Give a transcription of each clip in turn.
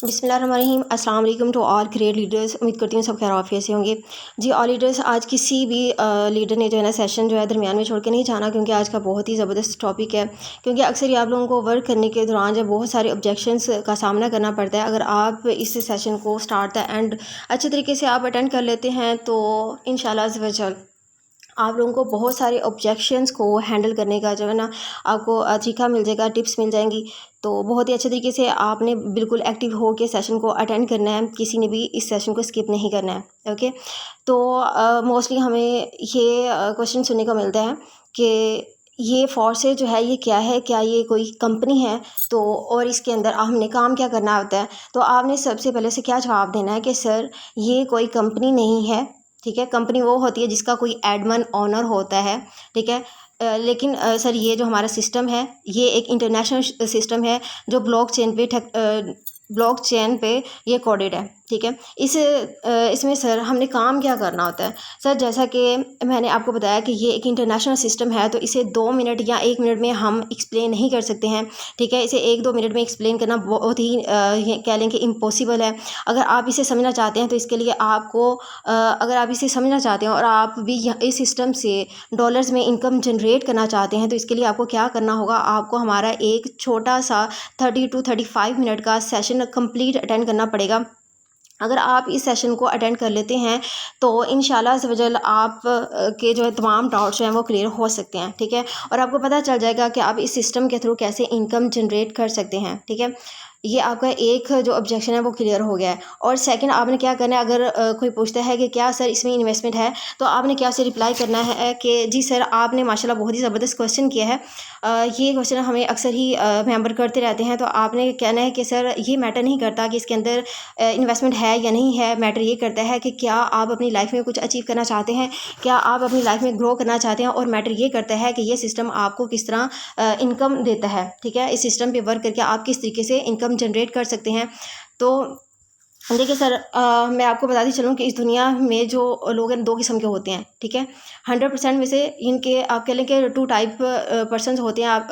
बिस्मिल्लाहिर्रहमानिर्रहीम। अस्सलाम वालेकुम टू ऑल ग्रेट लीडर्स। उम्मीद करती हूँ सब खैर आफियत से होंगे। जी ऑल लीडर्स, आज किसी भी लीडर ने जो है ना सेशन जो है दरमियान में छोड़ के नहीं जाना, क्योंकि आज का बहुत ही ज़बरदस्त टॉपिक है। क्योंकि अक्सर ही आप लोगों को वर्क करने के दौरान जब बहुत सारे ऑब्जेक्शंस का सामना करना पड़ता है, अगर आप इस सेशन को स्टार्ट द एंड अच्छे तरीके से आप अटेंड कर लेते हैं तो इंशाल्लाह अज़्ज़ वजल आप लोगों को बहुत सारे ऑब्जेक्शंस को हैंडल करने का जो है ना आपको तरीका मिल जाएगा, टिप्स मिल जाएंगी। तो बहुत ही अच्छे तरीके से आपने बिल्कुल एक्टिव हो के सेशन को अटेंड करना है, किसी ने भी इस सेशन को स्किप नहीं करना है। ओके, तो मोस्टली हमें ये क्वेश्चन सुनने को मिलता है कि ये फोर्सेज जो है ये क्या है, क्या ये कोई कंपनी है, तो और इसके अंदर हमने काम क्या करना होता है। तो आपने सबसे पहले से क्या जवाब देना है कि सर ये कोई कंपनी नहीं है। ठीक है, कंपनी वो होती है जिसका कोई एडमिन ओनर होता है। ठीक है, लेकिन सर ये जो हमारा सिस्टम है ये एक इंटरनेशनल सिस्टम है जो ब्लॉकचेन पे ये कोडेड है। ठीक है, इसमें सर हमने काम क्या करना होता है। सर जैसा कि मैंने आपको बताया कि ये एक इंटरनेशनल सिस्टम है, तो इसे 2 मिनट या 1 मिनट में हम एक्सप्लेन नहीं कर सकते हैं। ठीक है, इसे 1-2 मिनट में एक्सप्लेन करना बहुत ही ये कह लें कि इम्पॉसिबल है। अगर आप इसे समझना चाहते हैं तो इसके लिए आपको अगर आप इसे समझना चाहते हैं और आप भी इस सिस्टम से डॉलर्स में इनकम जनरेट करना चाहते हैं, तो इसके लिए आपको क्या करना होगा, आपको हमारा एक छोटा सा 30 to 35 मिनट का सेशन कंप्लीट अटेंड करना पड़ेगा। अगर आप इस सेशन को अटेंड कर लेते हैं तो इंशाल्लाह अज़्ज़ वजल आप के जो है तमाम डाउट्स हैं वो क्लियर हो सकते हैं। ठीक है, और आपको पता चल जाएगा कि आप इस सिस्टम के थ्रू कैसे इनकम जनरेट कर सकते हैं। ठीक है, ये आपका एक जो ऑब्जेक्शन है वो क्लियर हो गया है। और सेकंड आपने क्या करना है, अगर कोई पूछता है कि क्या सर इसमें इन्वेस्टमेंट है, तो आपने क्या उसे रिप्लाई करना है कि जी सर आपने माशाल्लाह बहुत ही ज़बरदस्त क्वेश्चन किया है। ये क्वेश्चन हमें अक्सर ही मेंबर करते रहते हैं। तो आपने कहना है कि सर ये मैटर नहीं करता कि इसके अंदर इन्वेस्टमेंट है या नहीं है, मैटर ये करता है कि क्या आप अपनी लाइफ में कुछ अचीव करना चाहते हैं, क्या आप अपनी लाइफ में ग्रो करना चाहते हैं, और मैटर ये करता है कि ये सिस्टम आपको किस तरह इनकम देता है। ठीक है, इस सिस्टम पे वर्क करके आप किस तरीके से इनकम जनरेट कर सकते हैं। तो देखिए सर, मैं आपको बताती चलूँ कि इस दुनिया में जो लोग हैं 2 किस्म के होते हैं। ठीक है, 100% में से इनके आप कह लें कि 2 टाइप पर्सन्स होते हैं। आप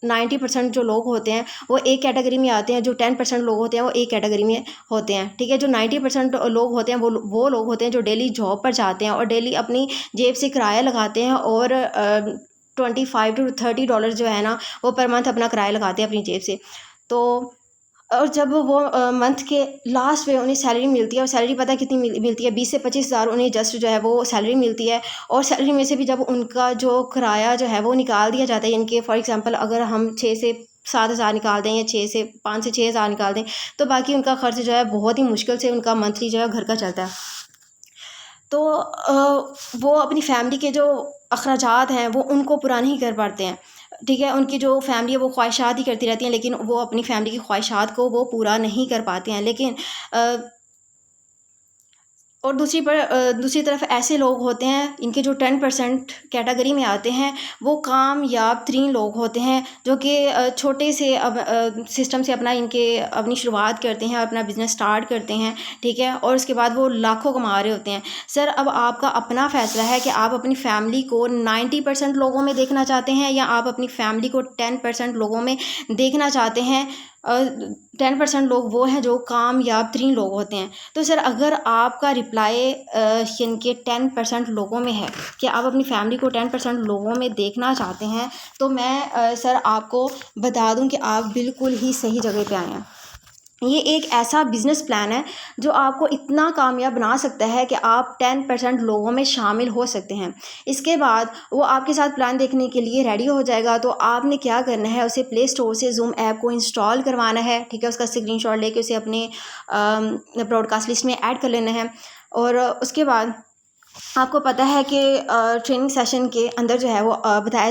90% जो लोग होते हैं वो एक कैटेगरी में आते हैं, जो 10% लोग होते हैं वो एक कैटेगरी में होते हैं। ठीक है, जो 90% लोग होते हैं वो लोग होते हैं जो डेली जॉब पर जाते हैं और डेली अपनी जेब से किराया लगाते हैं, और 25 to 30 डॉलर जो है ना वो पर मंथ अपना किराया लगाते हैं अपनी जेब से। तो और जब वो मंथ के लास्ट में उन्हें सैलरी मिलती है, और सैलरी पता है कितनी मिलती है, 20 से 25 हज़ार उन्हें जस्ट जो है वो सैलरी मिलती है। और सैलरी में से भी जब उनका जो किराया जो है वो निकाल दिया जाता है, इनके फॉर एग्जांपल अगर हम 6 से 7 हज़ार निकाल दें या 5 से 6 हज़ार निकाल दें, तो बाकी उनका खर्च जो है बहुत ही मुश्किल से उनका मंथली जो है घर का चलता है। तो वो अपनी फैमिली के जो अखराजात हैं वो उनको पूरा नहीं कर पाते हैं। ठीक है, उनकी जो फैमिली है वो ख्वाहिशात ही करती रहती हैं, लेकिन वो अपनी फैमिली की ख्वाहिशात को वो पूरा नहीं कर पाते हैं। लेकिन और दूसरी तरफ ऐसे लोग होते हैं इनके जो 10% कैटेगरी में आते हैं, वो कामयाब तरीन लोग होते हैं, जो कि छोटे से अब सिस्टम से अपनी शुरुआत करते हैं, अपना बिज़नेस स्टार्ट करते हैं। ठीक है, और उसके बाद वो लाखों कमा रहे होते हैं। सर अब आपका अपना फ़ैसला है कि आप अपनी फैमिली को 90% लोगों में देखना चाहते हैं या आप अपनी फैमिली को 10% लोगों में देखना चाहते हैं। 10% लोग वो हैं जो कामयाब तरीन लोग होते हैं। तो सर अगर आपका रिप्लाई इनके 10% लोगों में है कि आप अपनी फैमिली को 10% लोगों में देखना चाहते हैं, तो मैं सर आपको बता दूं कि आप बिल्कुल ही सही जगह पे आए हैं। ये एक ऐसा बिज़नेस प्लान है जो आपको इतना कामयाब बना सकता है कि आप 10% लोगों में शामिल हो सकते हैं। इसके बाद वो आपके साथ प्लान देखने के लिए रेडी हो जाएगा। तो आपने क्या करना है, उसे प्ले स्टोर से ज़ूम ऐप को इंस्टॉल करवाना है। ठीक है, उसका स्क्रीनशॉट लेके उसे अपने ब्रॉडकास्ट लिस्ट में ऐड कर लेना है। और उसके बाद आपको पता है कि ट्रेनिंग सेशन के अंदर जो है वो बताया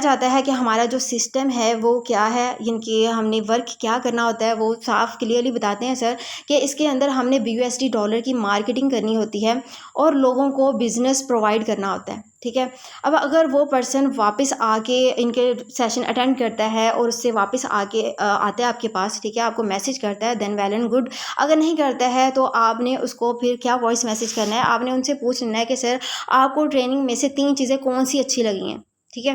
जाता है कि हमारा जो सिस्टम है वो क्या है, इनकी हमने वर्क क्या करना होता है, वो साफ क्लियरली बताते हैं सर कि इसके अंदर हमने BUSD डॉलर की मार्केटिंग करनी होती है और लोगों को बिज़नेस प्रोवाइड करना होता है। ठीक है, अब अगर वो पर्सन वापस आके इनके सेशन अटेंड करता है और उससे वापस आके आता है आपके पास, ठीक है, आपको मैसेज करता है, देन वेल एंड गुड। अगर नहीं करता है तो आपने उसको फिर क्या वॉइस मैसेज करना है, आपने उनसे पूछ लेना है कि सर आपको ट्रेनिंग में से 3 चीज़ें कौन सी अच्छी लगी हैं। ठीक है,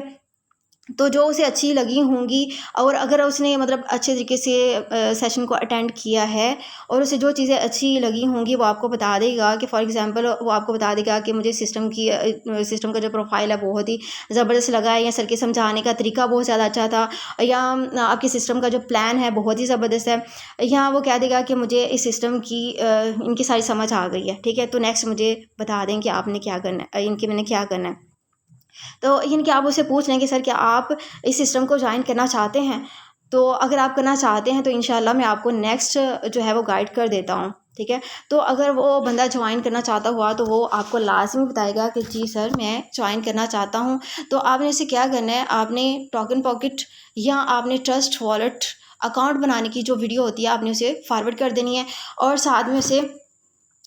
तो जो उसे अच्छी लगी होंगी और अगर उसने मतलब अच्छे तरीके से सेशन को अटेंड किया है और उसे जो चीज़ें अच्छी लगी होंगी वो आपको बता देगा कि फॉर एग्जांपल वो आपको बता देगा कि मुझे सिस्टम का जो प्रोफाइल है बहुत ही ज़बरदस्त लगा है, या सर के समझाने का तरीका बहुत ज़्यादा अच्छा था, या आपके सिस्टम का जो प्लान है बहुत ही ज़बरदस्त है, या वो कह देगा कि मुझे इस सिस्टम की इनकी सारी समझ आ गई है, ठीक है, तो नेक्स्ट मुझे बता दें कि आपने क्या करना है, इनके मैंने क्या करना है। तो यानी कि आप उससे पूछ लें कि सर क्या आप इस सिस्टम को ज्वाइन करना चाहते हैं? तो अगर आप करना चाहते हैं तो इंशाल्लाह मैं आपको नेक्स्ट जो है वो गाइड कर देता हूँ, ठीक है? तो अगर वो बंदा ज्वाइन करना चाहता हुआ तो वो आपको लाज़मी बताएगा कि जी सर मैं ज्वाइन करना चाहता हूँ। तो आपने इसे क्या करना है, आपने टोकन पॉकेट या आपने ट्रस्ट वॉलेट अकाउंट बनाने की जो वीडियो होती है आपने उसे फॉरवर्ड कर देनी है और साथ में उसे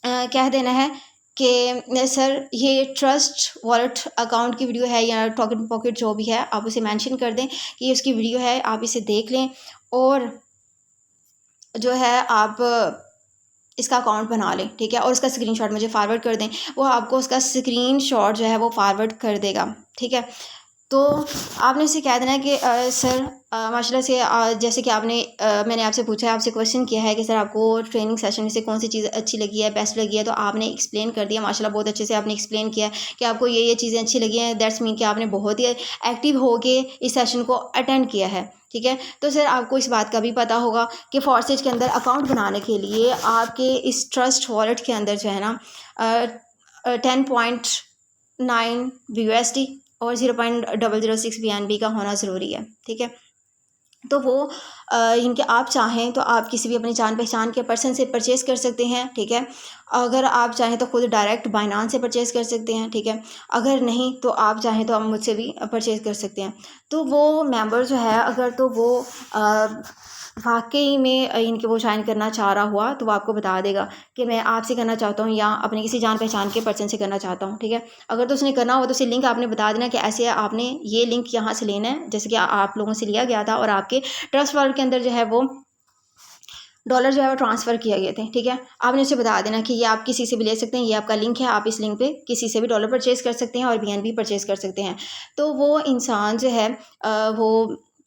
कह देना है कि सर ये ट्रस्ट वॉलेट अकाउंट की वीडियो है या टोकन पॉकेट जो भी है आप उसे मेंशन कर दें कि ये उसकी वीडियो है, आप इसे देख लें और जो है आप इसका अकाउंट बना लें, ठीक है? और उसका स्क्रीनशॉट मुझे फॉरवर्ड कर दें। वो आपको उसका स्क्रीनशॉट जो है वो फॉरवर्ड कर देगा, ठीक है? तो आपने उसे कह देना है कि सर माशाल्लाह से जैसे कि मैंने आपसे पूछा है, आपसे क्वेश्चन किया है कि सर आपको ट्रेनिंग सेशन में से कौन सी चीज़ अच्छी लगी है, बेस्ट लगी है, तो आपने एक्सप्लेन कर दिया माशाल्लाह, बहुत अच्छे से आपने एक्सप्लेन किया है कि आपको ये चीज़ें अच्छी लगी हैं। दैट्स मीन कि आपने बहुत ही एक्टिव होके इस सेशन को अटेंड किया है, ठीक है? तो सर आपको इस बात का भी पता होगा कि फॉरसेज के अंदर अकाउंट बनाने के लिए आपके इस ट्रस्ट वॉलेट के अंदर जो है ना 10.9 BUSD और 0.006 BNB का होना ज़रूरी है, ठीक है? तो वो इनके आप चाहें तो आप किसी भी अपनी जान पहचान के पर्सन से परचेज़ कर सकते हैं, ठीक है? अगर आप चाहें तो खुद डायरेक्ट बायनांस से परचेज़ कर सकते हैं, ठीक है? अगर नहीं तो आप चाहें तो आप मुझसे भी परचेज़ कर सकते हैं। तो वो मेंबर जो है अगर तो वो वाक़ई में इनके वो ज्वाइन करना चाह रहा हुआ तो वो आपको बता देगा कि मैं आपसे करना चाहता हूँ या अपने किसी जान पहचान के पर्सन से करना चाहता हूँ, ठीक है? अगर तो उसने करना हो तो उसे लिंक आपने बता देना कि ऐसे आपने ये लिंक यहाँ से लेना है, जैसे कि आप लोगों से लिया गया था और आपके ट्रस्ट वॉलेट के अंदर जो है वो डॉलर जो है वो ट्रांसफ़र किए गए थे, ठीक है? आपने उसे बता देना कि ये आप किसी से भी ले सकते हैं, ये आपका लिंक है, आप इस लिंक पे किसी से भी डॉलर परचेज़ कर सकते हैं और बीएनबी परचेज़ कर सकते हैं। तो वो इंसान जो है वो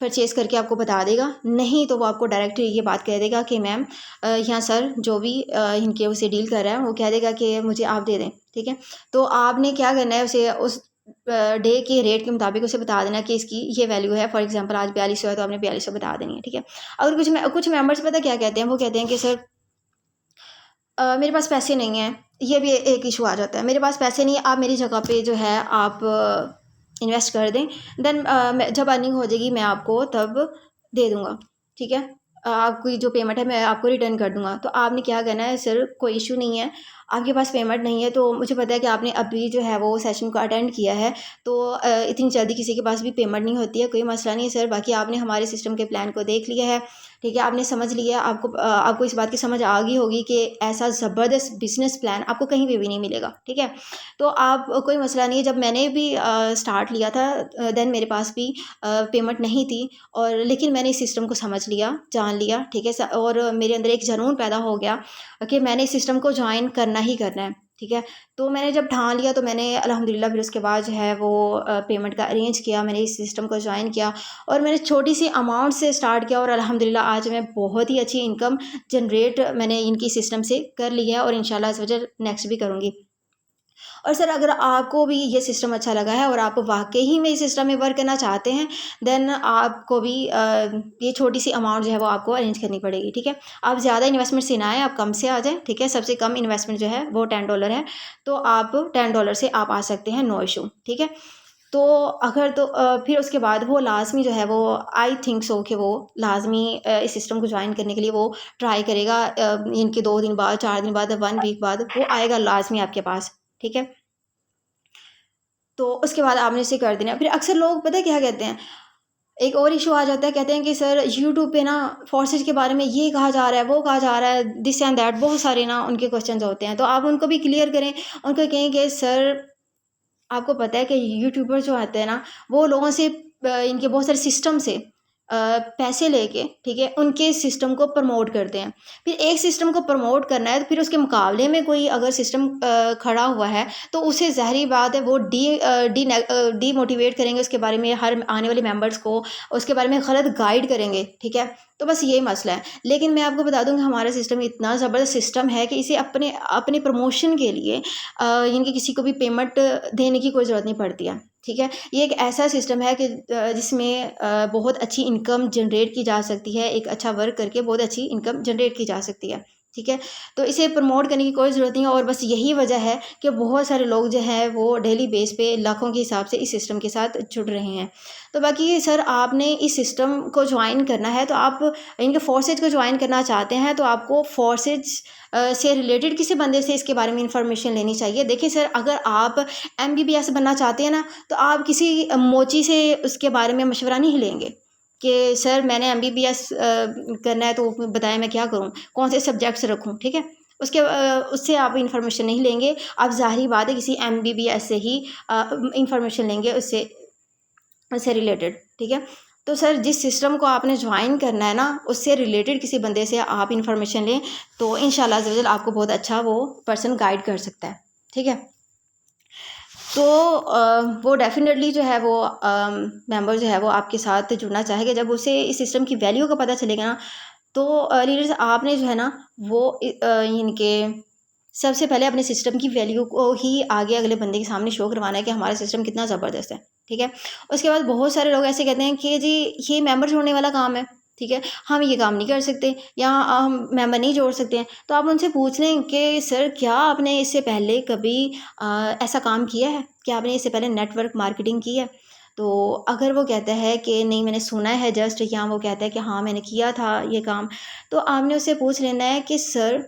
परचेज़ करके आपको बता देगा, नहीं तो वो आपको डायरेक्ट ये बात कह देगा कि मैम यहाँ सर जो भी इनके उसे डील कर रहा है वो कह देगा कि मुझे आप दे दें, ठीक है? तो आपने क्या करना है उसे उस डे के रेट के मुताबिक उसे बता देना कि इसकी ये वैल्यू है, फॉर एग्ज़ाम्पल आज 4200 है तो आपने 4200 बता देनी है, ठीक है? अगर कुछ मेंबर्स पता क्या कहते हैं, वो कहते हैं कि सर मेरे पास पैसे नहीं हैं, ये भी एक इशू आ जाता है, मेरे पास पैसे नहीं है, आप मेरी जगह पे जो है आप इन्वेस्ट कर दें, देन मैं जब अर्निंग हो जाएगी मैं आपको तब दे दूँगा, ठीक है? आपकी जो पेमेंट है मैं आपको रिटर्न कर दूँगा। तो आपने क्या करना है, सर कोई इशू नहीं है, आपके पास पेमेंट नहीं है तो मुझे पता है कि आपने अभी जो है वो सेशन को अटेंड किया है, तो इतनी जल्दी किसी के पास भी पेमेंट नहीं होती है, कोई मसला नहीं है सर, बाकी आपने हमारे सिस्टम के प्लान को देख लिया है, ठीक है? आपने समझ लिया, आपको इस बात की समझ आ गई होगी कि ऐसा ज़बरदस्त बिज़नेस प्लान आपको कहीं पे भी नहीं मिलेगा, ठीक है? तो आप कोई मसला नहीं है, जब मैंने भी स्टार्ट लिया था देन मेरे पास भी पेमेंट नहीं थी और लेकिन मैंने इस सिस्टम को समझ लिया, जान लिया, ठीक है? और मेरे अंदर एक जुनून पैदा हो गया कि मैंने इस सिस्टम को जॉइन करना ही करना है, ठीक है? तो मैंने जब ठान लिया तो मैंने अल्हम्दुलिल्लाह फिर उसके बाद जो है वो पेमेंट का अरेंज किया, मैंने इस सिस्टम को जॉइन किया और मैंने छोटी सी अमाउंट से स्टार्ट किया और अल्हम्दुलिल्लाह आज मैं बहुत ही अच्छी इनकम जनरेट मैंने इनकी सिस्टम से कर ली है और इंशाल्लाह इस वजह नेक्स्ट भी करूँगी। और सर अगर आपको भी ये सिस्टम अच्छा लगा है और आप वाक़ई में इस सिस्टम में वर्क करना चाहते हैं, देन आपको भी ये छोटी-सी अमाउंट जो है वो आपको अरेंज करनी पड़ेगी, ठीक है? आप ज़्यादा इन्वेस्टमेंट से ना आएँ, आप कम से आ जाएँ, ठीक है? सबसे कम इन्वेस्टमेंट जो है वो $10 है, तो आप $10 से आप आ सकते हैं, नो इश्यू, ठीक है? तो अगर तो फिर उसके बाद वो लाज़मी जो है वो आई थिंक सो कि वो लाज़मी इस सिस्टम को जॉइन करने के लिए वो ट्राई करेगा इनके 2 दिन बाद, 4 दिन बाद, 1 वीक बाद वो आएगा लाज़मी आपके पास, ठीक है? तो उसके बाद आपने इसे कर देना। फिर अक्सर लोग पता है क्या कहते हैं, एक और इश्यू आ जाता है, कहते हैं कि सर यूट्यूब पे ना फ़ॉरेस्ट के बारे में ये कहा जा रहा है, वो कहा जा रहा है, दिस एंड दैट बहुत सारे ना उनके क्वेश्चंस होते हैं। तो आप उनको भी क्लियर करें, उनको कहें कि सर आपको पता है कि यूट्यूबर जो आते हैं ना, वो लोगों से इनके बहुत सारे सिस्टम से पैसे लेके, ठीक है, उनके सिस्टम को प्रमोट करते हैं। फिर एक सिस्टम को प्रमोट करना है तो फिर उसके मुकाबले में कोई अगर सिस्टम खड़ा हुआ है तो उसे ज़ाहिर बात है वो डीमोटिवेट करेंगे उसके बारे में, हर आने वाले मेंबर्स को उसके बारे में गलत गाइड करेंगे, ठीक है। तो बस यही मसला है। लेकिन मैं आपको बता दूँ कि हमारा सिस्टम इतना ज़बरदस्त सिस्टम है कि इसे अपने अपने प्रमोशन के लिए यानी कि किसी को भी पेमेंट देने की कोई ज़रूरत नहीं पड़ती है, ठीक है। ये एक ऐसा सिस्टम है कि जिसमें बहुत अच्छी इनकम जनरेट की जा सकती है, एक अच्छा वर्क करके बहुत अच्छी इनकम जनरेट की जा सकती है, ठीक है। तो इसे प्रमोट करने की कोई ज़रूरत नहीं है और बस यही वजह है कि बहुत सारे लोग जो हैं वो डेली बेस पे लाखों के हिसाब से इस सिस्टम के साथ जुड़ रहे हैं। तो बाकी सर आपने इस सिस्टम को ज्वाइन करना है तो आप इनके फोर्सेज को ज्वाइन करना चाहते हैं तो आपको फोर्सेज से रिलेटेड किसी बंदे से इसके बारे में इंफॉर्मेशन लेनी चाहिए। देखिए सर, अगर आप एमबीबीएस बनना चाहते हैं ना तो आप किसी मोची से उसके बारे में मशवरा नहीं लेंगे कि सर मैंने एमबीबीएस करना है तो बताएं मैं क्या करूं, कौन से सब्जेक्ट्स रखूं, ठीक है। उससे आप इंफॉर्मेशन नहीं लेंगे। आप ज़ाहिर बात है किसी एमबीबीएस से ही इंफॉर्मेशन लेंगे उससे उससे रिलेटेड, ठीक है। तो सर जिस सिस्टम को आपने ज्वाइन करना है ना उससे रिलेटेड किसी बंदे से आप इंफॉर्मेशन लें तो इंशाल्लाह अज़्ज़ा वजल आपको बहुत अच्छा वो पर्सन गाइड कर सकता है, ठीक है। तो वो डेफ़िनेटली जो है वो मेंबर जो है वो आपके साथ जुड़ना चाहेगा। जब उसे इस सिस्टम की वैल्यू का पता चलेगा ना तो लीडर्स आपने जो है ना वो इनके सबसे पहले अपने सिस्टम की वैल्यू को ही आगे अगले बंदे के सामने शो करवाना है कि हमारा सिस्टम कितना ज़बरदस्त है, ठीक है। उसके बाद बहुत सारे लोग ऐसे कहते हैं कि जी ये मेंबर जोड़ने वाला काम है, ठीक है, हम ये काम नहीं कर सकते या हम मेंबर नहीं जोड़ सकते हैं। तो आप उनसे पूछ लें कि सर क्या आपने इससे पहले कभी ऐसा काम किया है? क्या आपने इससे पहले नेटवर्क मार्केटिंग की है? तो अगर वो कहता है कि नहीं मैंने सुना है जस्ट, या वो कहता है कि हाँ मैंने किया था ये काम, तो आपने उससे पूछ लेना है कि सर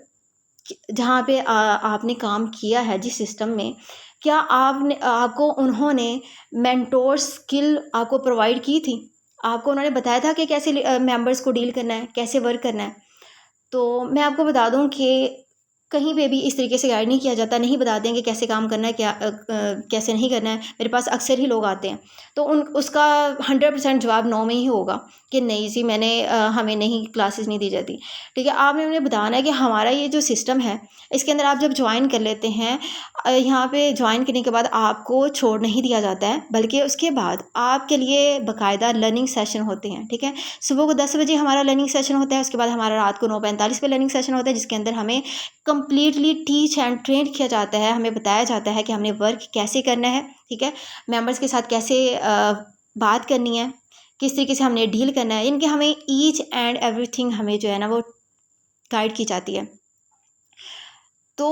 जहाँ पे आपने काम किया है जिस सिस्टम में, क्या आपने आपको उन्होंने मेंटोर स्किल आपको प्रोवाइड की थी? आपको उन्होंने बताया था कि कैसे मेंबर्स को डील करना है, कैसे वर्क करना है? तो मैं आपको बता दूँ कि कहीं पे भी इस तरीके से गाइड नहीं किया जाता, नहीं बताते हैं कि कैसे काम करना है, कैसे नहीं करना है। मेरे पास अक्सर ही लोग आते हैं, तो उसका 100% जवाब नो में ही होगा कि नहीं जी मैंने हमें नहीं क्लासेस नहीं दी जाती, ठीक है। आपने उन्हें बताना है कि हमारा ये जो सिस्टम है, इसके अंदर आप जब जॉइन कर लेते हैं यहाँ पे जॉइन करने के बाद आपको छोड़ नहीं दिया जाता है, बल्कि उसके बाद आपके लिए बाकायदा लर्निंग सेशन होते हैं, ठीक है। सुबह को 10 बजे हमारा लर्निंग सेशन होता है, उसके बाद हमारा रात को 9:45 पे लर्निंग सेशन होता है, जिसके अंदर हमें कंप्लीटली टीच एंड ट्रेन किया जाता है। हमें बताया जाता है कि हमने वर्क कैसे करना है, ठीक है, मेंबर्स के साथ कैसे बात करनी है, किस तरीके से हमने डील करना है, इनके हमें ईच एंड एवरीथिंग हमें जो है ना वो गाइड की जाती है। तो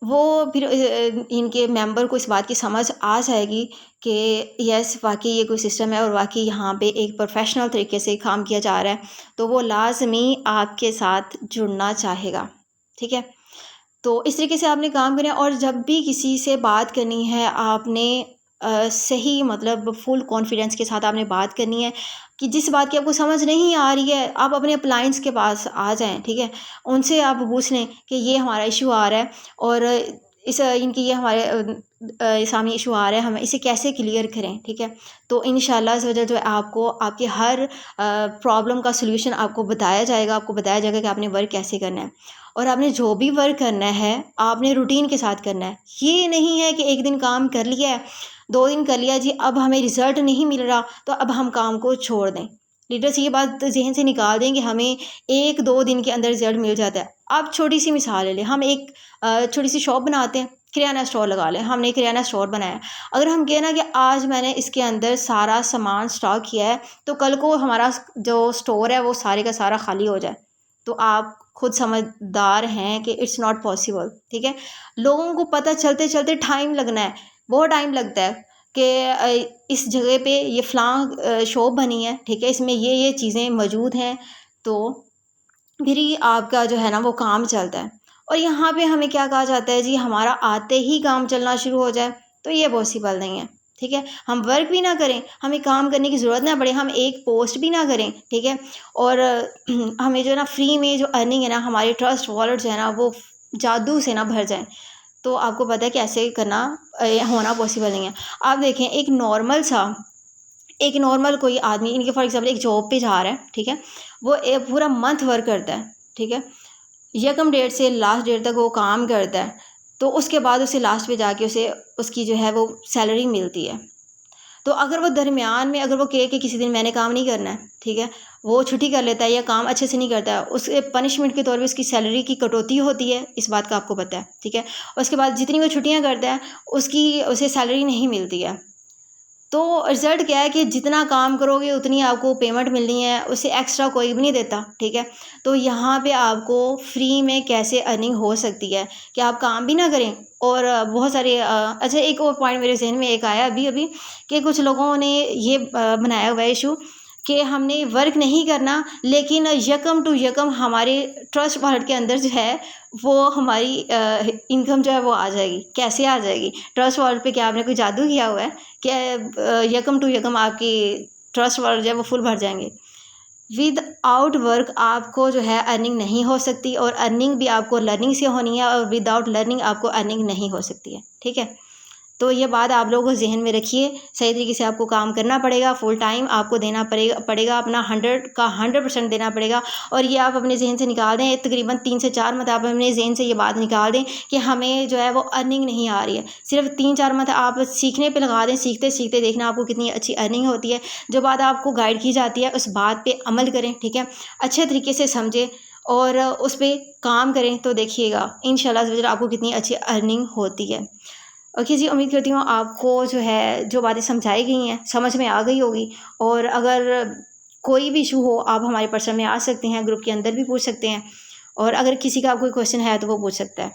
वो फिर इनके मेंबर को इस बात की समझ आ जाएगी कि यस वाकई ये कोई सिस्टम है और वाकई यहाँ पे एक प्रोफेशनल तरीके से काम किया जा रहा है, तो वो लाजमी आपके साथ जुड़ना चाहेगा, ठीक है। तो इस तरीके से आपने काम करना है और जब भी किसी से बात करनी है आपने सही मतलब फुल कॉन्फिडेंस के साथ आपने बात करनी है कि जिस बात की आपको समझ नहीं आ रही है आप अपने अप्लायंस के पास आ जाएं, ठीक है। उनसे आप पूछ लें कि ये हमारा इशू आ रहा है और इस इनकी ये हमारे सामने इशू आ रहा है, हम इसे कैसे क्लियर करें, ठीक है। तो इंशाल्लाह अज़्ज़ वजल जो है आपको आपके हर प्रॉब्लम का सलूशन आपको बताया जाएगा, आपको बताया जाएगा कि आपने वर्क कैसे करना है और आपने जो भी वर्क करना है आपने रूटीन के साथ करना है। ये नहीं है कि एक दिन काम कर लिया है, 2 दिन कर लिया जी अब हमें रिज़ल्ट नहीं मिल रहा तो अब हम काम को छोड़ दें। लीडर्स ये बात ज़हन से निकाल दें कि हमें 1-2 दिन के अंदर रिज़ल्ट मिल जाता है। आप छोटी सी मिसाल ले लें, हम एक छोटी सी शॉप बनाते हैं, किराना स्टोर लगा लें, हमने किराना स्टोर बनाया। अगर हम कहें ना कि आज मैंने इसके अंदर सारा सामान स्टॉक किया है तो कल को हमारा जो स्टोर है वो सारे का सारा खाली हो जाए, तो आप खुद समझदार हैं कि इट्स नॉट पॉसिबल, ठीक है। लोगों को पता चलते-चलते टाइम लगना है, बहुत टाइम लगता है कि इस जगह पे ये फ़लाँ शॉप बनी है, ठीक है, इसमें ये चीज़ें मौजूद हैं, तो फिर ही आपका जो है ना वो काम चलता है। और यहाँ पे हमें क्या कहा जाता है जी हमारा आते ही काम चलना शुरू हो जाए, तो ये पॉसिबल नहीं है, ठीक है। हम वर्क भी ना करें, हमें काम करने की ज़रूरत ना पड़े, हम एक पोस्ट भी ना करें, ठीक है। और हमें जो है ना फ्री में जो अर्निंग है ना हमारे ट्रस्ट वॉलेट जो है ना वो जादू से ना भर जाए, तो आपको पता है कि ऐसे करना होना पॉसिबल नहीं है। आप देखें एक नॉर्मल सा एक नॉर्मल कोई आदमी, इनके फॉर एग्जांपल एक जॉब पे जा रहा है, ठीक है, वो पूरा मंथ वर्क करता है, ठीक है, यकम डेट से लास्ट डेट तक वो काम करता है, तो उसके बाद उसे लास्ट पे जाके उसे उसकी जो है वो सैलरी मिलती है। तो अगर वो दरमियान में अगर वो कहे कि किसी दिन मैंने काम नहीं करना है, ठीक है, वो छुट्टी कर लेता है या काम अच्छे से नहीं करता है, उसके पनिशमेंट के तौर पे उसकी सैलरी की कटौती होती है, इस बात का आपको पता है, ठीक है। उसके बाद जितनी वो छुट्टियाँ करता है उसकी उसे सैलरी नहीं मिलती है। तो रिज़ल्ट क्या है कि जितना काम करोगे उतनी आपको पेमेंट मिलनी है, उससे एक्स्ट्रा कोई भी नहीं देता, ठीक है। तो यहाँ पे आपको फ्री में कैसे अर्निंग हो सकती है कि आप काम भी ना करें और बहुत सारे अच्छा एक और पॉइंट मेरे ज़हन में एक आया अभी कि कुछ लोगों ने ये बनाया हुआ है इशू कि हमने वर्क नहीं करना, लेकिन यकम टू यकम हमारे ट्रस्ट वॉलेट के अंदर जो है वो हमारी इनकम जो है वो आ जाएगी। कैसे आ जाएगी? ट्रस्ट वॉलेट पे क्या आपने कोई जादू किया हुआ है कि यकम टू यकम आपकी ट्रस्ट वॉलेट जो है वो फुल भर जाएंगे? विदाउट वर्क आपको जो है अर्निंग नहीं हो सकती, और अर्निंग भी आपको लर्निंग से होनी है, और विदाउट लर्निंग आपको अर्निंग नहीं हो सकती है, ठीक है। तो ये बात आप लोगों को ज़हन में रखिए, सही तरीके से आपको काम करना पड़ेगा, फुल टाइम आपको देना पड़ेगा अपना 100 का 100% देना पड़ेगा। और ये आप अपने ज़हन से निकाल दें, तकरीबन 3 से 4 मंथ आप अपने ज़हन से ये बात निकाल दें कि हमें जो है वो अर्निंग नहीं आ रही है। सिर्फ 3-4 मंथ आप सीखने पे लगा दें, सीखते सीखते देखना आपको कितनी अच्छी अर्निंग होती है। जो बात आपको गाइड की जाती है उस बात पे अमल करें, ठीक है, अच्छे तरीके से समझें और उस पे काम करें, तो देखिएगा इंशाल्लाह आपको कितनी अच्छी अर्निंग होती है। ओके जी, उम्मीद करती हूँ आपको जो है जो बातें समझाई गई हैं समझ में आ गई होगी। और अगर कोई भी इशू हो आप हमारे पर्सन में आ सकते हैं, ग्रुप के अंदर भी पूछ सकते हैं, और अगर किसी का कोई क्वेश्चन है तो वो पूछ सकता है।